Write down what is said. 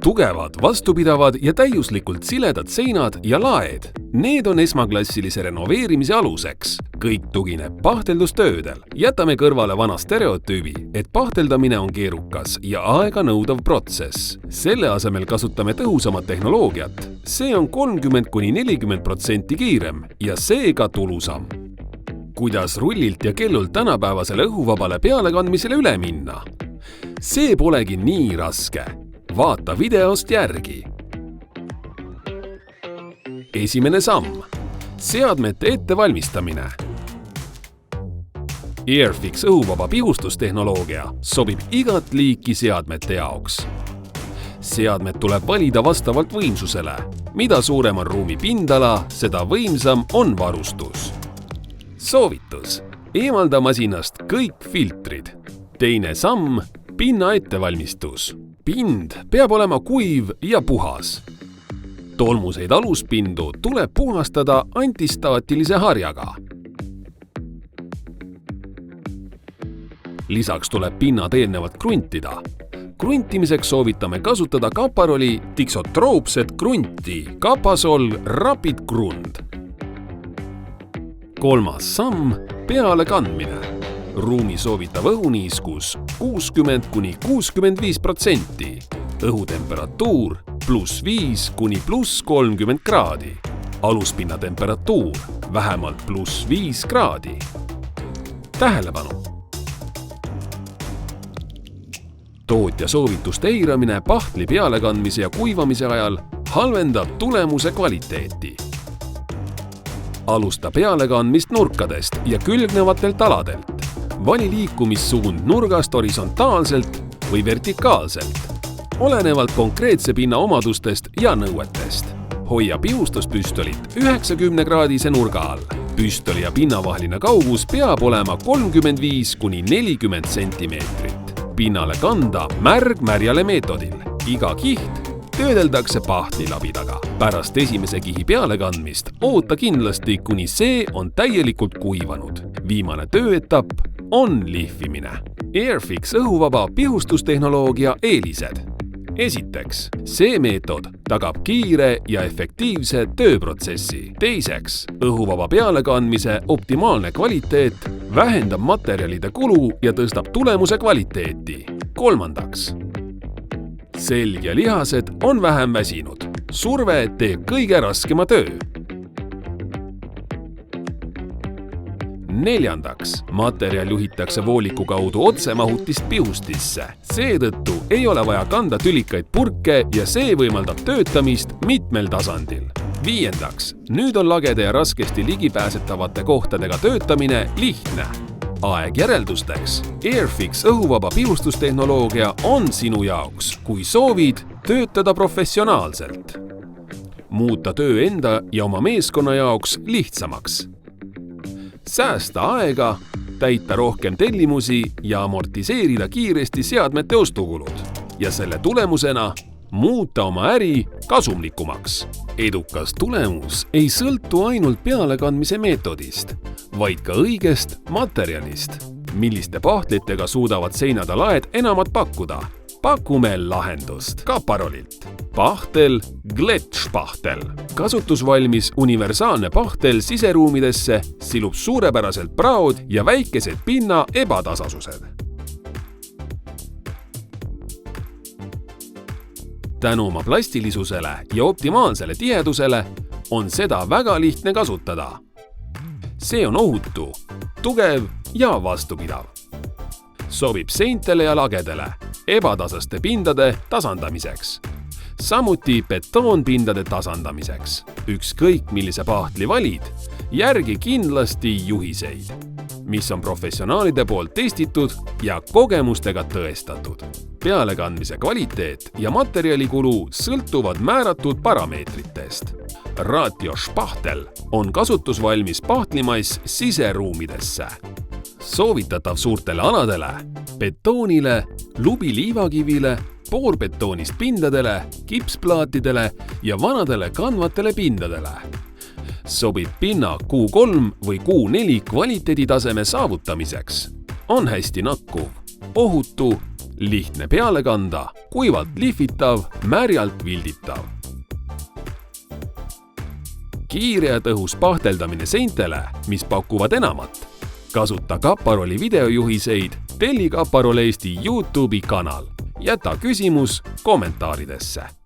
Tugevad, vastupidavad ja täiuslikult siledad seinad ja laed. Need on esmaklassilise renoveerimise aluseks. Kõik tugineb pahteldustöödel. Jätame kõrvale vana stereotüübi, et pahteldamine on keerukas ja aega nõudav protsess. Selle asemel kasutame tõhusamat tehnoloogiat. See on 30–40% kiirem ja seega tulusam. Kuidas rullilt ja kellult tänapäevasele õhuvabale pealekandmisele üle minna? See polegi nii raske. Vaata videost järgi. Esimene samm. Seadmete ettevalmistamine. Airfix õhuvaba pihustustehnoloogia sobib igat liiki seadmete jaoks. Seadmed tuleb valida vastavalt võimsusele. Mida suurem on ruumi pindala, seda võimsam on varustus. Soovitus. Eemalda masinast kõik filtrid. Teine samm. Pinna ettevalmistus. Pind peab olema kuiv ja puhas. Tolmuseid aluspindu tuleb puhastada antistaatilise harjaga. Lisaks tuleb pinnad eelnevalt kruntida. Kruntimiseks soovitame kasutada Kaparoli tiksotroopset krunti Kapasol Rapid Grund. Kolmas samm. Peale kandmine. Ruumi soovitav õhuniiskus 60–65%, õhutemperatuur +5–+30 kraadi, aluspinna temperatuur vähemalt +5 kraadi. Tähelepanu! Tootja soovituste eiramine pahtli pealekandmise ja kuivamise ajal halvendab tulemuse kvaliteeti. Alusta pealekandmist nurkadest ja külgnevatelt aladelt. Vali liikumissuund nurgast horisontaalselt või vertikaalselt, olenevalt konkreetse pinna omadustest ja nõuetest. Hoia pihustuspüstolit 90-kraadise nurga all. Püstoli ja pinna vaheline kaugus peab olema 35–40 centimeetrit. Pinnale kanda märg-märjale meetodil. Iga kiht töödeldakse pahtlilabidaga. Pärast esimese kihi pealekandmist oota kindlasti, kuni see on täielikult kuivanud. Viimane tööetapp on lihvimine. Airfix õhuvaba pihustustehnoloogia eelised. Esiteks, see meetod tagab kiire ja efektiivse tööprotsessi. Teiseks, õhuvaba pealekandmise optimaalne kvaliteet vähendab materjalide kulu ja tõstab tulemuse kvaliteeti. Kolmandaks, selg ja lihased on vähem väsinud. Surve teeb kõige raskema töö. Neljandaks, materjal juhitakse vooliku kaudu otsemahutist pihustisse. Seetõttu ei ole vaja kanda tülikaid purke ja see võimaldab töötamist mitmel tasandil. Viiendaks, nüüd on lagede ja raskesti ligipääsetavate kohtadega töötamine lihtne. Aeg järeldusteks. Airfix õhuvaba pihustustehnoloogia on sinu jaoks, kui soovid töötada professionaalselt. Muuta töö enda ja oma meeskonna jaoks lihtsamaks. Säästa aega, täita rohkem tellimusi ja amortiseerida kiiresti seadmete ostukulud. Ja selle tulemusena muuta oma äri kasumlikumaks. Edukas tulemus ei sõltu ainult pealekandmise meetodist, vaid ka õigest materjalist. Milliste pahtlitega suudavad seinad ja laed enamat pakkuda? Pakume lahendust Kaparolilt. Pahtel Gletsch-pahtel. Kasutusvalmis universaalne pahtel siseruumidesse silub suurepäraselt praod ja väikesed pinna ebatasasused. Tänu oma plastilisusele ja optimaalsele tihedusele on seda väga lihtne kasutada. See on ohutu, tugev ja vastupidav. Sobib seintele ja lagedele, ebatasaste pindade tasandamiseks. Samuti betoonpindade tasandamiseks. Ükskõik millise pahtli valid, järgi kindlasti juhiseid, mis on professionaalide poolt testitud ja kogemustega tõestatud. Pealekandmise kvaliteet ja materjalikulu sõltuvad määratud parameetritest. Ratio-pahtel on kasutusvalmis pahtlimass siseruumidesse. Soovitatav suurtele aladele, betoonile, lubiliivakivile, poorbetoonist pindadele, kipsplaatidele ja vanadele kandvatele pindadele. Sobib pinna Q3 või Q4 kvaliteeditaseme saavutamiseks. On hästi nakkuv, ohutu, lihtne peale kanda, kuivalt lihvitav, märjalt vilditav. Kiire ja tõhus pahteldamine seintele, mis pakuvad enamat. Kasuta Kaparoli videojuhiseid, telli Kaparol Eesti YouTube'i kanal. Jäta küsimus kommentaaridesse.